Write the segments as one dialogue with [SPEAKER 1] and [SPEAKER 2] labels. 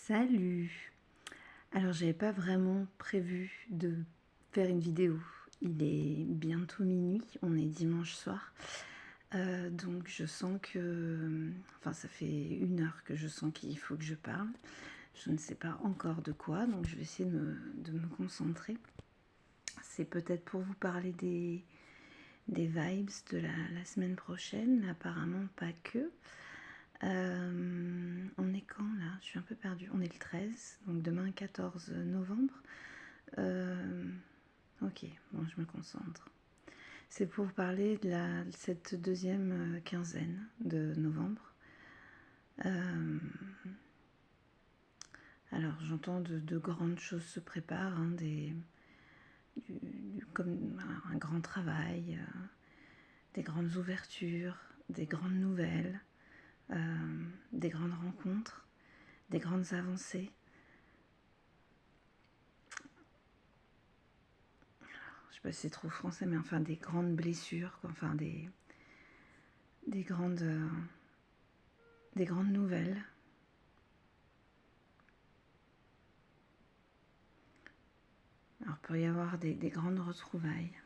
[SPEAKER 1] Salut! Alors j'avais pas vraiment prévu de faire une vidéo. Il est bientôt minuit, on est dimanche soir. Donc je sens que... Enfin ça fait 1 heure que je sens qu'il faut que je parle. Je ne sais pas encore de quoi, donc je vais essayer de me concentrer. C'est peut-être pour vous parler des vibes de la semaine prochaine, apparemment pas que. On est quand là? Je suis un peu perdue. On est le 13, donc demain 14 novembre. Ok, bon, je me concentre. C'est pour vous parler de cette deuxième quinzaine de novembre. Alors j'entends de grandes choses se préparent, hein, comme un grand travail, des grandes ouvertures, des grandes nouvelles. Des grandes rencontres, des grandes avancées. Je sais pas si c'est trop français, mais enfin des grandes blessures, quoi. Enfin des grandes nouvelles. Alors il peut y avoir des grandes retrouvailles.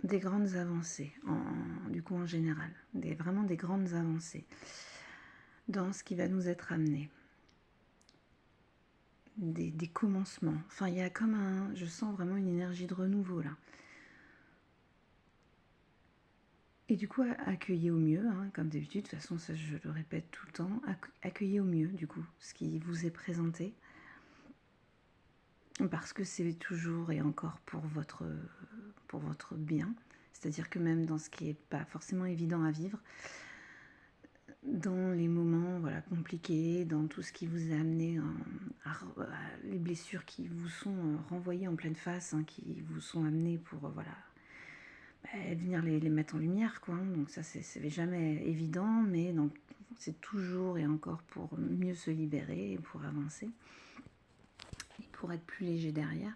[SPEAKER 1] Des grandes avancées, du coup en général. Vraiment des grandes avancées dans ce qui va nous être amené. Des commencements. Enfin, il y a comme je sens vraiment une énergie de renouveau là. Et du coup, accueillez au mieux, hein, comme d'habitude, de toute façon, ça je le répète tout le temps, accueillez au mieux, du coup, ce qui vous est présenté. Parce que c'est toujours et encore pour votre bien. C'est-à-dire que même dans ce qui n'est pas forcément évident à vivre, dans les moments compliqués, dans tout ce qui vous a amené à les blessures qui vous sont renvoyées en pleine face, hein, qui vous sont amenées pour venir les mettre en lumière, quoi. Donc ça, c'est jamais évident, mais c'est toujours et encore pour mieux se libérer et pour avancer. Et pour être plus léger derrière.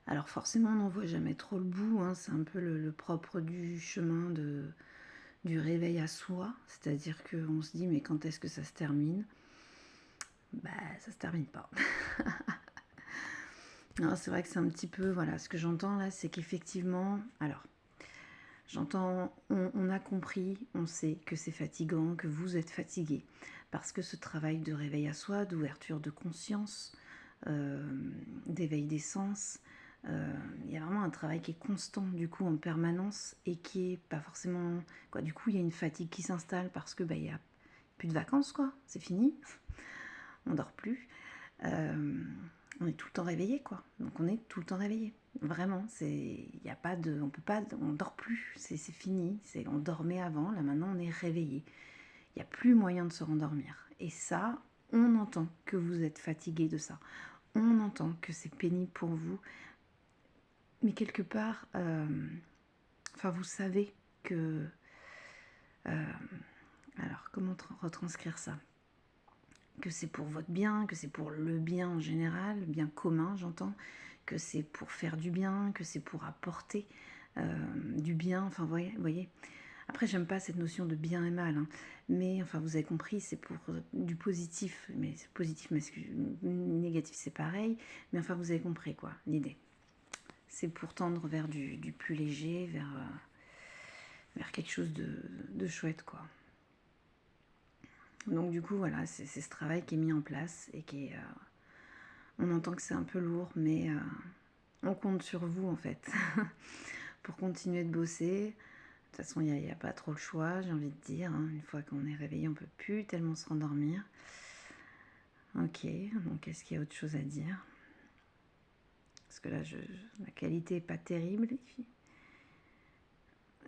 [SPEAKER 1] Alors forcément, on n'en voit jamais trop le bout, hein. C'est un peu le propre du chemin du réveil à soi. C'est-à-dire qu'on se dit, mais quand est-ce que ça se termine? Ça se termine pas. C'est vrai que c'est un petit peu, ce que j'entends là, c'est qu'effectivement, alors... J'entends, on a compris, on sait que c'est fatigant, que vous êtes fatigué. Parce que ce travail de réveil à soi, d'ouverture de conscience, d'éveil des sens, il y a vraiment un travail qui est constant du coup en permanence et qui est pas forcément... Du coup, il y a une fatigue qui s'installe parce que il y a plus de vacances, quoi. C'est fini. On dort plus. On est tout le temps réveillé, quoi. Donc on est tout le temps réveillé. Vraiment, on dort plus, c'est fini. On dormait avant, là maintenant on est réveillé. Il n'y a plus moyen de se rendormir. Et ça, on entend que vous êtes fatigué de ça. On entend que c'est pénible pour vous. Mais quelque part, vous savez que... alors, comment retranscrire ça? Que c'est pour votre bien, que c'est pour le bien en général, le bien commun, j'entends, que c'est pour faire du bien, que c'est pour apporter du bien, enfin, vous voyez. Après, j'aime pas cette notion de bien et mal, hein, mais enfin, vous avez compris, c'est pour du positif, mais c'est positif, mais négatif, c'est pareil, mais enfin, vous avez compris, quoi, l'idée. C'est pour tendre vers du plus léger, vers quelque chose de chouette, quoi. Donc du coup, voilà, c'est ce travail qui est mis en place et qui est... on entend que c'est un peu lourd, mais on compte sur vous, en fait, pour continuer de bosser. De toute façon, il n'y a pas trop le choix, j'ai envie de dire. Hein. Une fois qu'on est réveillé, on ne peut plus tellement se rendormir. Ok, donc est-ce qu'il y a autre chose à dire? Parce que là, la qualité n'est pas terrible.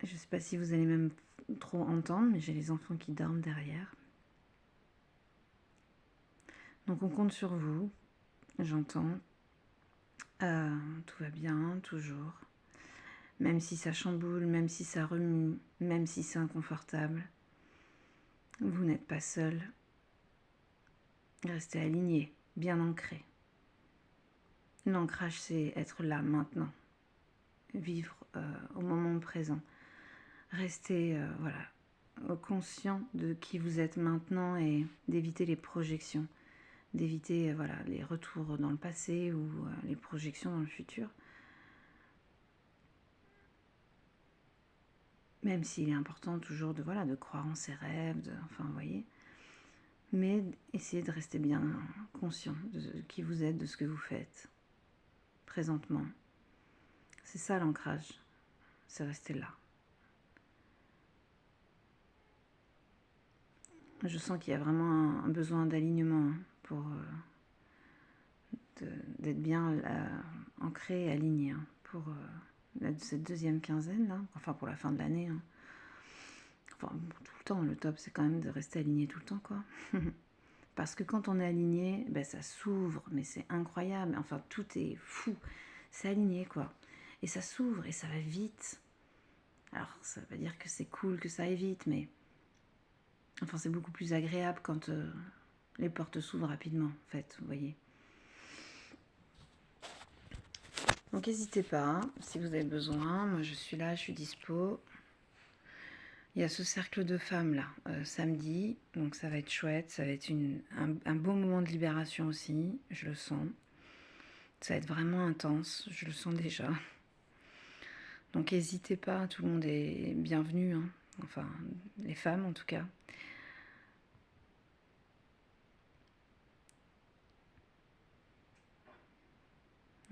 [SPEAKER 1] Je ne sais pas si vous allez même trop entendre, mais j'ai les enfants qui dorment derrière. Donc on compte sur vous, j'entends. Tout va bien, toujours. Même si ça chamboule, même si ça remue, même si c'est inconfortable. Vous n'êtes pas seul. Restez aligné, bien ancré. L'ancrage, c'est être là, maintenant. Vivre au moment présent. Rester, conscient de qui vous êtes maintenant et d'éviter les projections, d'éviter voilà, les retours dans le passé ou les projections dans le futur. Même s'il est important toujours de, voilà, de croire en ses rêves, enfin, vous voyez. Mais essayez de rester bien conscient de qui vous êtes, de ce que vous faites présentement. C'est ça l'ancrage, c'est rester là. Je sens qu'il y a vraiment un besoin d'alignement pour d'être bien ancré et aligné pour cette deuxième quinzaine, là, enfin pour la fin de l'année. Hein. Enfin, tout le temps, le top, c'est quand même de rester aligné tout le temps, quoi. Parce que quand on est aligné, ben, ça s'ouvre, mais c'est incroyable. Enfin, tout est fou. C'est aligné, quoi. Et ça s'ouvre et ça va vite. Alors, ça veut pas dire que c'est cool que ça aille vite, mais... Enfin, c'est beaucoup plus agréable quand les portes s'ouvrent rapidement, en fait, vous voyez. Donc, n'hésitez pas, hein, si vous avez besoin. Moi, je suis là, je suis dispo. Il y a ce cercle de femmes là, samedi, donc ça va être chouette, ça va être un beau moment de libération aussi, je le sens. Ça va être vraiment intense, je le sens déjà. Donc n'hésitez pas, tout le monde est bienvenu, hein. Enfin les femmes en tout cas.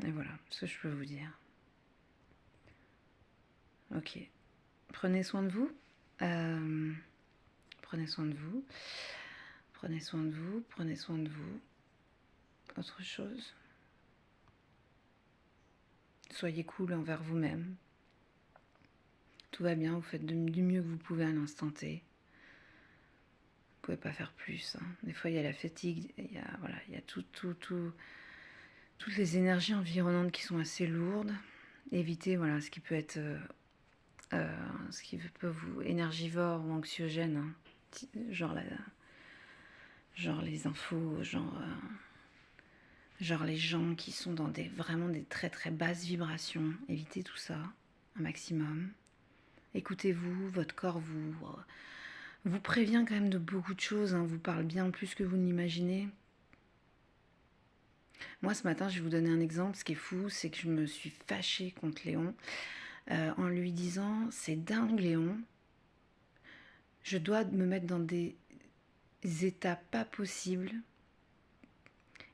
[SPEAKER 1] Et voilà ce que je peux vous dire. Ok, prenez soin de vous. Prenez soin de vous. Prenez soin de vous, prenez soin de vous. Autre chose. Soyez cool envers vous-même. Tout va bien, vous faites du mieux que vous pouvez à l'instant T. Vous pouvez pas faire plus. Hein. Des fois, il y a la fatigue, il y a toutes les énergies environnantes qui sont assez lourdes. Évitez voilà, ce qui peut être... ce qui peut vous énergivore ou anxiogène. Hein. Genre les infos, genre les gens qui sont dans vraiment des très très basses vibrations. Évitez tout ça un maximum. Écoutez-vous, votre corps vous prévient quand même de beaucoup de choses, hein, vous parle bien plus que vous n'imaginez. Moi, ce matin, je vais vous donner un exemple. Ce qui est fou, c'est que je me suis fâchée contre Léon en lui disant « C'est dingue, Léon, je dois me mettre dans des états pas possibles. »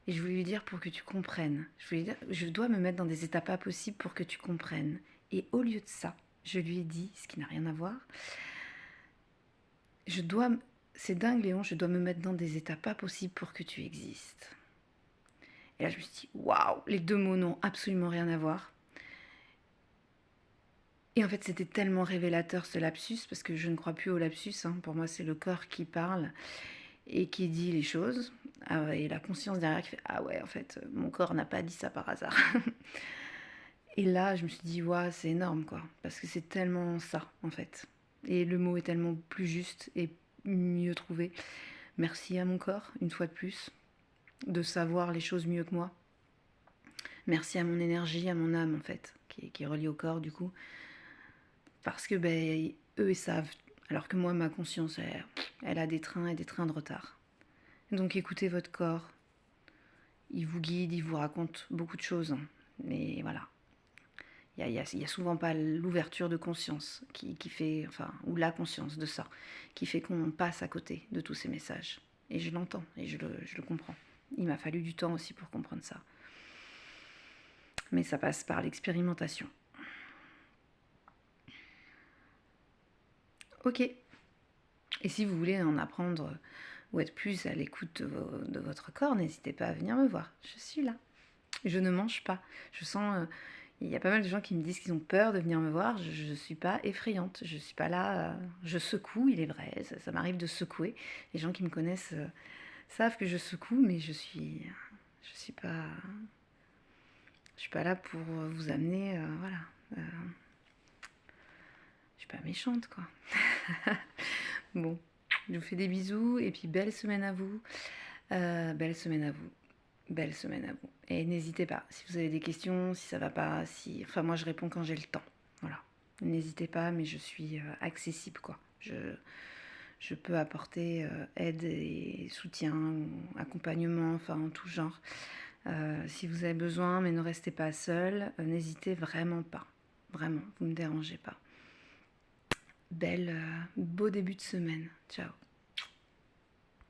[SPEAKER 1] Et je voulais lui dire pour que tu comprennes. Je voulais dire, je dois me mettre dans des états pas possibles pour que tu comprennes. Et au lieu de ça, je lui ai dit, ce qui n'a rien à voir, c'est dingue Léon, je dois me mettre dans des états pas possibles pour que tu existes. Et là je me suis dit, waouh, les deux mots n'ont absolument rien à voir. Et en fait c'était tellement révélateur ce lapsus, parce que je ne crois plus au lapsus, hein. Pour moi c'est le corps qui parle et qui dit les choses. Et la conscience derrière qui fait, ah ouais en fait mon corps n'a pas dit ça par hasard. Et là je me suis dit, waouh c'est énorme quoi, parce que c'est tellement ça en fait. Et le mot est tellement plus juste et mieux trouvé. Merci à mon corps, une fois de plus, de savoir les choses mieux que moi. Merci à mon énergie, à mon âme, en fait, qui est reliée au corps, du coup. Parce que, eux, ils savent. Alors que moi, ma conscience, elle a des trains et des trains de retard. Donc, écoutez votre corps. Il vous guide, il vous raconte beaucoup de choses. Hein. Mais voilà. Il y a souvent pas l'ouverture de conscience qui fait, enfin, ou la conscience de ça, qui fait qu'on passe à côté de tous ces messages. Et je l'entends, et je le comprends. Il m'a fallu du temps aussi pour comprendre ça. Mais ça passe par l'expérimentation. Ok. Et si vous voulez en apprendre ou être plus à l'écoute de votre corps, n'hésitez pas à venir me voir. Je suis là. Je ne mange pas. Je sens... il y a pas mal de gens qui me disent qu'ils ont peur de venir me voir. Je ne suis pas effrayante. Je ne suis pas là. Je secoue, il est vrai. Ça m'arrive de secouer. Les gens qui me connaissent savent que je secoue, mais je suis pas là pour vous amener. Voilà. Je suis pas méchante, quoi. Bon, je vous fais des bisous et puis belle semaine à vous. Belle semaine à vous. Belle semaine à vous. Et n'hésitez pas, si vous avez des questions, si ça va pas, enfin moi je réponds quand j'ai le temps. Voilà. N'hésitez pas, mais je suis accessible quoi. je peux apporter aide et soutien, ou accompagnement, enfin en tout genre. Si vous avez besoin, mais ne restez pas seul, n'hésitez vraiment pas. Vraiment, vous ne me dérangez pas. Beau début de semaine. Ciao.